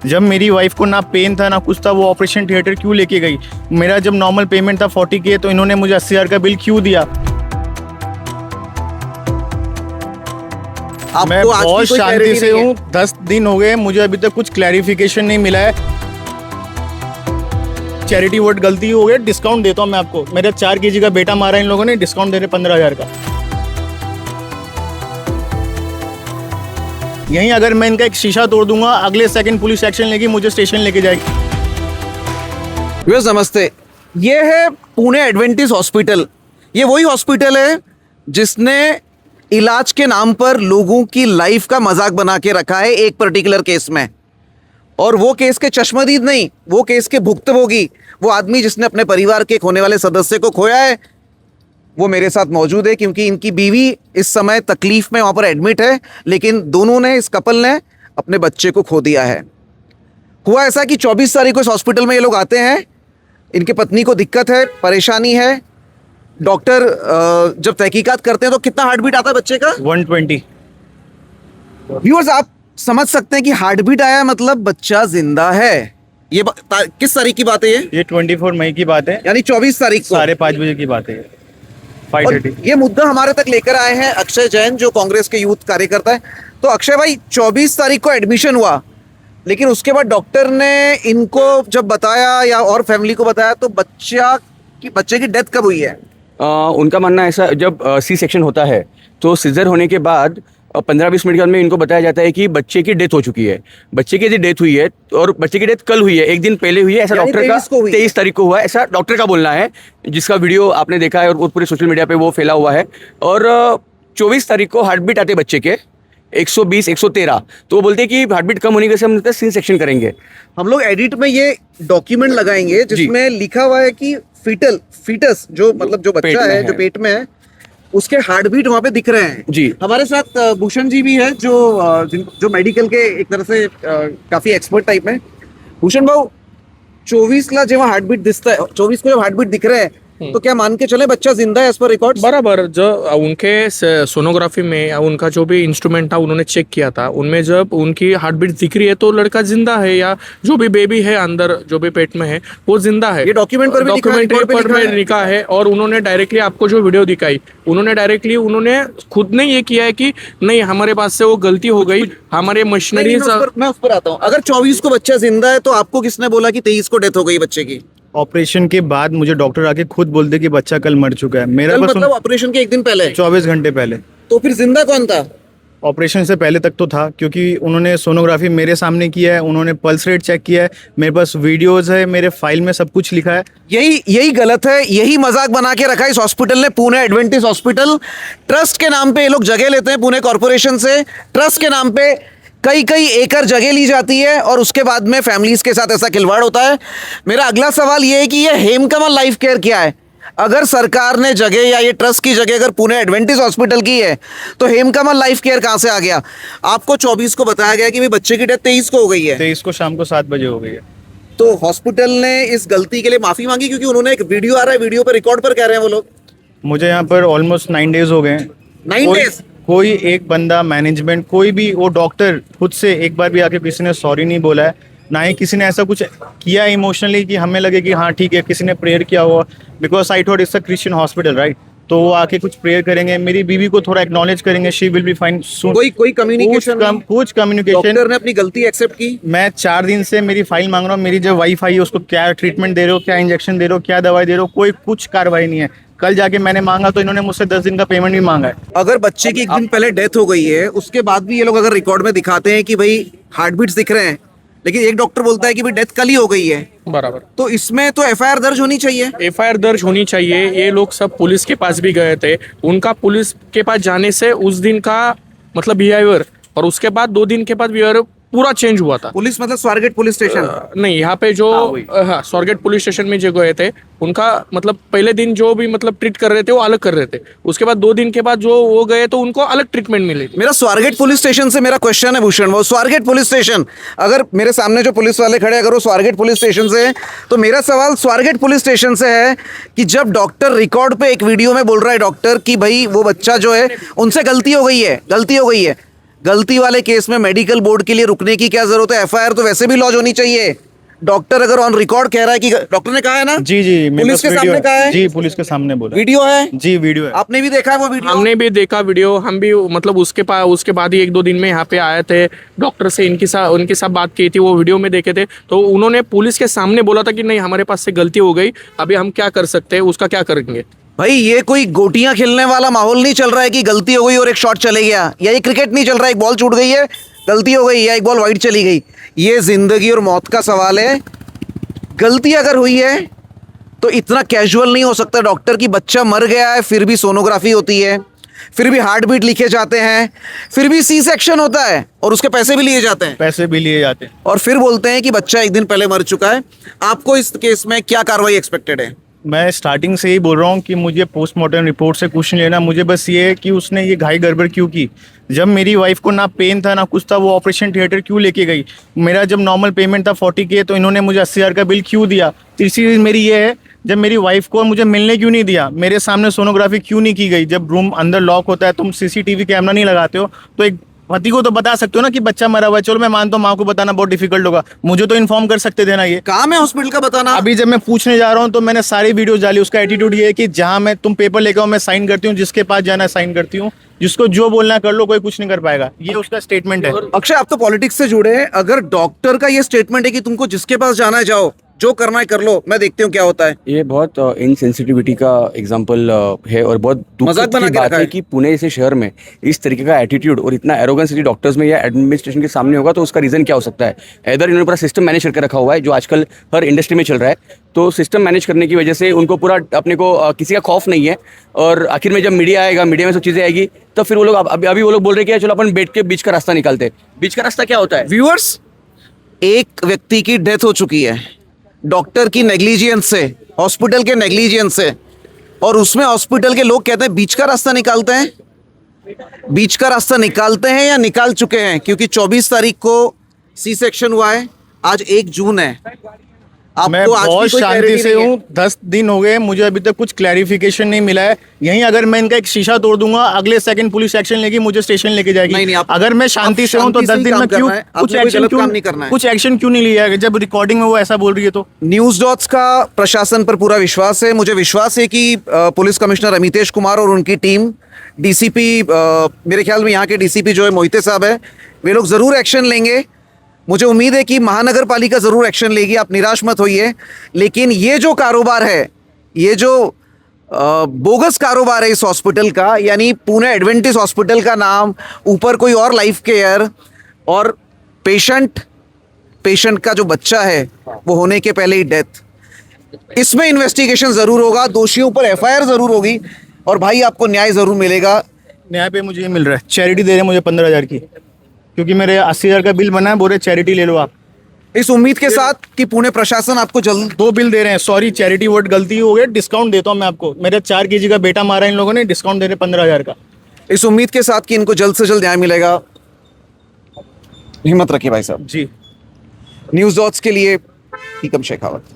जब मेरी वाइफ को ना पेन था ना कुछ था, वो ऑपरेशन थिएटर क्यों लेके गई? मेरा जब नॉर्मल पेमेंट था 40K, तो इन्होंने मुझे 80,000 का बिल क्यों दिया? मैं आपको आज बहुत की कोई शांति clarity से नहीं है? हूँ। 10 दिन हो गए, मुझे अभी तक कुछ क्लैरिफिकेशन नहीं मिला है। चैरिटी वोट गलती हो गई, डिस्काउंट देता हूँ मैं आपको। मेरा 4 kg का बेटा मारा इन लोगों ने, डिस्काउंट दे रहे 15,000 का। यहीं अगर मैं इनका एक शीशा तोड़ दूंगा, अगले सेकंड पुलिस एक्शन लेगी, मुझे स्टेशन लेके जाएगी। व्यूअर्स नमस्ते, ये है पुणे एडवेंटिस हॉस्पिटल। ये वही हॉस्पिटल है जिसने इलाज के नाम पर लोगों की लाइफ का मजाक बना के रखा है एक पर्टिकुलर केस में। और वो केस के चश्मदीद नहीं, वो केस के भुक्तभोगी, वो आदमी जिसने अपने परिवार के एक होने वाले सदस्य को खोया है, वो मेरे साथ मौजूद है। क्योंकि इनकी बीवी इस समय तकलीफ में वहाँ पर एडमिट है, लेकिन दोनों ने, इस कपल ने अपने बच्चे को खो दिया है। हुआ ऐसा कि 24 तारीख को इस हॉस्पिटल में ये लोग आते हैं। इनकी पत्नी को दिक्कत है, परेशानी है। डॉक्टर जब तहकीकात करते हैं तो कितना हार्ट बीट आता है बच्चे का? 120। व्यूअर्स आप समझ सकते हैं कि हार्ट बीट आया मतलब बच्चा जिंदा है। ये किस तारीख की बात है ये? 24 मई की बात है, यानी 24 तारीख को 5:30 बजे की बात है। और 5:30। ये मुद्दा हमारे तक लेकर आए हैं अक्षय जैन, जो कांग्रेस के यूथ कार्यकर्ता है। तो अक्षय भाई, 24 तारीख को एडमिशन हुआ, लेकिन उसके बाद डॉक्टर ने इनको जब बताया या और फैमिली को बताया तो बच्चे की डेथ कब हुई है? उनका मानना ऐसा, जब सी सेक्शन होता है तो सीजर होने के बाद 15-20 मिनट के में इनको बताया जाता है कि बच्चे की डेथ हो चुकी है। बच्चे की यदि डेथ हुई है और बच्चे की डेथ कल हुई है, एक दिन पहले हुई है, ऐसा यानी डॉक्टर का 23 तारीख को हुआ है, ऐसा डॉक्टर का बोलना है, जिसका वीडियो आपने देखा है और पूरे सोशल मीडिया पे वो फैला हुआ है। और 24 तारीख को हार्ट बीट आते बच्चे के 120, 113, तो वो बोलते हैं कि हार्ट बीट कम होने के हम सी सेक्शन करेंगे। हम लोग एडिट में ये डॉक्यूमेंट लगाएंगे जिसमें लिखा हुआ है कि फीटस जो मतलब जो बच्चा है जो पेट में है, उसके हार्ट बीट वहाँ पे दिख रहे हैं जी। हमारे साथ भूषण जी भी है, जो मेडिकल के एक तरह से काफी एक्सपर्ट टाइप में। भूषण भाऊ, 24 ला जेव्हा हार्ट बीट दिसता है, 24 को जब हार्ट बीट दिख रहे हैं, तो क्या मान के चले बच्चा जिंदा है एज पर रिकॉर्ड? बराबर। जो उनके सोनोग्राफी में उनका जो भी इंस्ट्रूमेंट था उन्होंने चेक किया था, उनमें जब उनकी हार्ट बीट दिख रही है तो लड़का जिंदा है, या जो भी बेबी है अंदर जो भी पेट में है वो जिंदा है। ये डॉक्यूमेंट पर भी लिखा है। और उन्होंने डायरेक्टली आपको जो वीडियो दिखाई, उन्होंने खुद ने ये किया है कि नहीं, हमारे पास से वो गलती हो गई, हमारे मशीनरी। मैं उस पर आता हूँ। अगर 24 को बच्चा जिंदा है तो आपको किसने बोला कि 23 को डेथ हो गई बच्चे की? ऑपरेशन के बाद मुझे डॉक्टर आके खुद बोलते कि बच्चा कल मर चुका है। मेरा बस मतलब ऑपरेशन के एक दिन पहले? 24 घंटे पहले। तो फिर जिंदा कौन था? ऑपरेशन से पहले तक तो था, क्योंकि उन्होंने सोनोग्राफी मेरे सामने किया है, उन्होंने पल्स रेट चेक किया है, मेरे पास वीडियोस है, मेरे फाइल में सब कुछ लिखा है। यही गलत है, यही मजाक बना के रखा है इस हॉस्पिटल ने। पुणे एडवेंटिस हॉस्पिटल ट्रस्ट के नाम पे ये लोग जगह लेते हैं, पुणे कॉर्पोरेशन से ट्रस्ट के नाम पे कई एकड़ जगह ली जाती है और उसके बाद में फैमिलीज के साथ ऐसा खिलवाड़ होता है। मेरा अगला सवाल ये है कि ये हेमकमल लाइफ केयर क्या है? अगर सरकार ने जगह या ये ट्रस्ट की जगह अगर पुणे एडवेंटिस हॉस्पिटल की है, तो हेमकमल लाइफ केयर कहां से आ गया? आपको 24 को बताया गया कि भाई बच्चे की डेथ 23 को हो गई है। 23 को शाम को 7 बजे हो गई है। तो हॉस्पिटल ने इस गलती के लिए माफी मांगी, क्योंकि उन्होंने एक वीडियो आ रहा है, वीडियो पर रिकॉर्ड पर कह रहे हैं वो लोग। मुझे यहाँ पर ऑलमोस्ट 9 डेज हो गए। 9 डेज? कोई एक बंदा, मैनेजमेंट, कोई भी, वो डॉक्टर खुद से एक बार भी आके किसी ने सॉरी नहीं बोला है, ना ही किसी ने ऐसा कुछ किया इमोशनली कि हमें लगे कि हाँ ठीक है, किसी ने प्रेयर किया हुआ। Because I thought it's a Christian hospital, right? तो वो आके कुछ प्रेयर करेंगे, मेरी बीवी को थोड़ा एक्नॉलेज करेंगे, शी विल बी फाइन सून। कोई कम्युनिकेशन? कुछ कम्युनिकेशन। डॉक्टर ने अपनी गलती एक्सेप्ट की? मैं 4 दिन से मेरी फाइल मांग रहा हूँ, मेरी जो वाइफ आई है उसको क्या ट्रीटमेंट दे रहे हो, क्या इंजेक्शन दे रहे हो, क्या दवाई दे रहे हो, कोई कुछ कार्रवाई नहीं है। कल जाके मैंने मांगा तो इन्होंने मुझसे 10 दिन का पेमेंट भी मांगा है। अगर बच्चे की एक दिन पहले डेथ हो गई है, उसके बाद भी ये लोग अगर रिकॉर्ड में दिखाते हैं कि भाई हार्ट बीट्स दिख रहे हैं, लेकिन एक डॉक्टर बोलता है कि भाई डेथ कल ही हो गई है, बराबर, तो इसमें तो एफआईआर दर्ज होनी चाहिए। एफआईआर दर्ज होनी चाहिए। ये लोग सब पुलिस के पास भी गए थे, उनका पुलिस के पास जाने से उस दिन का मतलब बिहेवियर और उसके बाद 2 दिन के बाद बिहेवियर पूरा चेंज हुआ था। पुलिस मतलब स्वारगेट पुलिस स्टेशन? नहीं, यहाँ पे जो स्वारगेट पुलिस स्टेशन में जो गए थे, उनका मतलब पहले दिन जो भी मतलब ट्रीट कर रहे थे वो अलग कर रहे थे, उसके बाद 2 दिन के बाद जो वो गए तो उनको अलग ट्रीटमेंट मिली। मेरा स्वारगेट पुलिस स्टेशन से मेरा क्वेश्चन है भूषण, वो स्वारगेट पुलिस स्टेशन, अगर मेरे सामने जो पुलिस वाले खड़े अगर वो स्वारगेट पुलिस स्टेशन से है, तो मेरा सवाल स्वारगेट पुलिस स्टेशन से है कि जब डॉक्टर रिकॉर्ड पे एक वीडियो में बोल रहा है डॉक्टर कि भाई वो बच्चा जो है उनसे गलती हो गई है, गलती वाले केस में मेडिकल बोर्ड के लिए रुकने की क्या जरूरत है? एफआईआर तो वैसे भी लॉन्च होनी चाहिए। डॉक्टर अगर ऑन रिकॉर्ड कह रहा है कि डॉक्टर ने कहा है ना, जी जी मेरे पुलिस पास के वीडियो सामने कहा है, जी पुलिस के सामने बोला, वीडियो है, जी वीडियो है। आपने भी देखा है वो वीडियो? हमने भी देखा वीडियो, हम भी मतलब उसके बाद ही 1-2 दिन में यहाँ पे आए थे, डॉक्टर से उनके साथ बात की थी, वो वीडियो में देखे थे, तो उन्होंने पुलिस के सामने बोला था कि नहीं हमारे पास से गलती हो गई, अभी हम क्या कर सकते हैं, उसका क्या करेंगे। भाई ये कोई गोटियां खेलने वाला माहौल नहीं चल रहा है कि गलती हो गई और एक शॉट चले गया, या ये क्रिकेट नहीं चल रहा है, एक बॉल छूट गई है गलती हो गई, या एक बॉल वाइड चली गई। ये जिंदगी और मौत का सवाल है। गलती अगर हुई है तो इतना कैजुअल नहीं हो सकता डॉक्टर की, बच्चा मर गया है फिर भी सोनोग्राफी होती है, फिर भी हार्ट बीट लिखे जाते हैं, फिर भी सी सेक्शन होता है और उसके पैसे भी लिए जाते हैं, पैसे भी लिए जाते हैं, और फिर बोलते हैं कि बच्चा एक दिन पहले मर चुका है। आपको इस केस में क्या कार्रवाई एक्सपेक्टेड है? मैं स्टार्टिंग से ही बोल रहा हूँ कि मुझे पोस्टमार्टम रिपोर्ट से कुछ नहीं लेना, मुझे बस ये है कि उसने ये घाई गड़बड़ क्यों की। जब मेरी वाइफ को ना पेन था ना कुछ था, वो ऑपरेशन थिएटर क्यों लेके गई? मेरा जब नॉर्मल पेमेंट था 40K, तो इन्होंने मुझे 80,000 का बिल क्यों दिया? तीसरी चीज़ मेरी ये है, जब मेरी वाइफ को मुझे मिलने क्यों नहीं दिया? मेरे सामने सोनोग्राफी क्यों नहीं की गई? जब रूम अंदर लॉक होता है, तुम CCTV कैमरा नहीं लगाते हो, तो एक पति को तो बता सकते हो ना कि बच्चा मरा हुआ है। चलो मैं मानता हूँ माँ को बताना बहुत डिफिकल्ट होगा, मुझे तो इन्फॉर्म कर सकते थे ना। ये काम है हॉस्पिटल का बताना। अभी जब मैं पूछने जा रहा हूँ तो मैंने सारी वीडियो डाली, उसका एटीट्यूड ये है कि जहाँ मैं तुम पेपर लेकर आओ मैं साइन करती हूँ, जिसके पास जाना है साइन करती हूँ, जिसको जो बोलना है कर लो, कोई कुछ नहीं कर पाएगा। ये उसका स्टेटमेंट है। अक्षय आप तो पॉलिटिक्स से जुड़े हैं, अगर डॉक्टर का ये स्टेटमेंट है कि तुमको जिसके पास जाना है जाओ, जो करना है कर लो, मैं देखती हूँ क्या होता है। ये बहुत इनसेंसिटिविटी का एग्जांपल है और बहुत दुख मजाक बना की के बात रखा है है। कि पुणे जैसे शहर में इस तरीके का एटीट्यूड और इतना एरोगेंस यदि डॉक्टर्स में या एडमिनिस्ट्रेशन के सामने होगा तो उसका रीजन क्या हो सकता है? इधर इन्होंने पूरा सिस्टम मैनेज करके रखा हुआ है, जो आजकल हर इंडस्ट्री में चल रहा है। तो सिस्टम मैनेज करने की वजह से उनको पूरा अपने को किसी का खौफ नहीं है, और आखिर में जब मीडिया आएगा, मीडिया में सब चीज़ें आएगी, तो फिर वो लोग अभी वो लोग बोल रहे हैं कि चलो अपन बैठ के बीच का रास्ता निकालते हैं। बीच का रास्ता क्या होता है? व्यूअर्स, एक व्यक्ति की डेथ हो चुकी है डॉक्टर की नेग्लिजियंस से, हॉस्पिटल के नेग्लिजियंस से, और उसमें हॉस्पिटल के लोग कहते हैं बीच का रास्ता निकालते हैं। बीच का रास्ता निकालते हैं या निकाल चुके हैं? क्योंकि 24 तारीख को सी सेक्शन हुआ है, आज 1 जून है। मैं आपको आज भी बहुत कोई शांति clarity से नहीं है? हूँ, 10 दिन हो गए, मुझे अभी तक कुछ क्लैरिफिकेशन नहीं मिला है। यहीं अगर मैं इनका एक शीशा तोड़ दूंगा, अगले सेकंड पुलिस एक्शन लेगी, मुझे स्टेशन लेके जाएगी। नहीं, आप- अगर मैं शांति आप से हूँ तो शांति से 10 ही दिन काम में क्यों करना है, कुछ आपने कोई एक्शन गलत क्यों काम नहीं करना है। कुछ एक्शन क्यों नहीं लिया है? जब रिकॉर्डिंग में वो ऐसा बोल रही है तो न्यूज़ डॉट्स का प्रशासन पर पूरा विश्वास है। मुझे विश्वास है कि पुलिस कमिश्नर अमितेश कुमार और उनकी टीम, डीसीपी, मेरे ख्याल में यहाँ के डीसीपी जो है मोहिते साहब है, वे लोग ज़रूर एक्शन लेंगे। मुझे उम्मीद है कि महानगर पालिका ज़रूर एक्शन लेगी, आप निराश मत होइए। लेकिन ये जो कारोबार है, ये जो बोगस कारोबार है इस हॉस्पिटल का, यानी पुणे एडवेंटिस हॉस्पिटल का नाम, ऊपर कोई और लाइफ केयर, और पेशेंट का जो बच्चा है वो होने के पहले ही डेथ, इसमें इन्वेस्टिगेशन ज़रूर होगा, दोषियों पर एफआईआर ज़रूर होगी, और भाई आपको न्याय ज़रूर मिलेगा। न्याय पे मुझे ये मिल रहा है। चैरिटी दे रहे हैं मुझे 15,000 की, क्योंकि मेरे 80,000 का बिल बना है, बोल रहे चैरिटी ले लो आप। इस उम्मीद के साथ कि पुणे प्रशासन आपको जल्द 2 बिल दे रहे हैं, सॉरी चैरिटी वर्ड गलती हो गई, डिस्काउंट देता हूँ मैं आपको। मेरे 4 kg का बेटा मारा इन लोगों ने, डिस्काउंट दे रहे 15,000 का। इस उम्मीद के साथ कि इनको जल्द से जल्द न्याय मिलेगा। हिम्मत रखिए भाई साहब। जी। न्यूज़ डॉट्स के लिए हीकम शेखावत।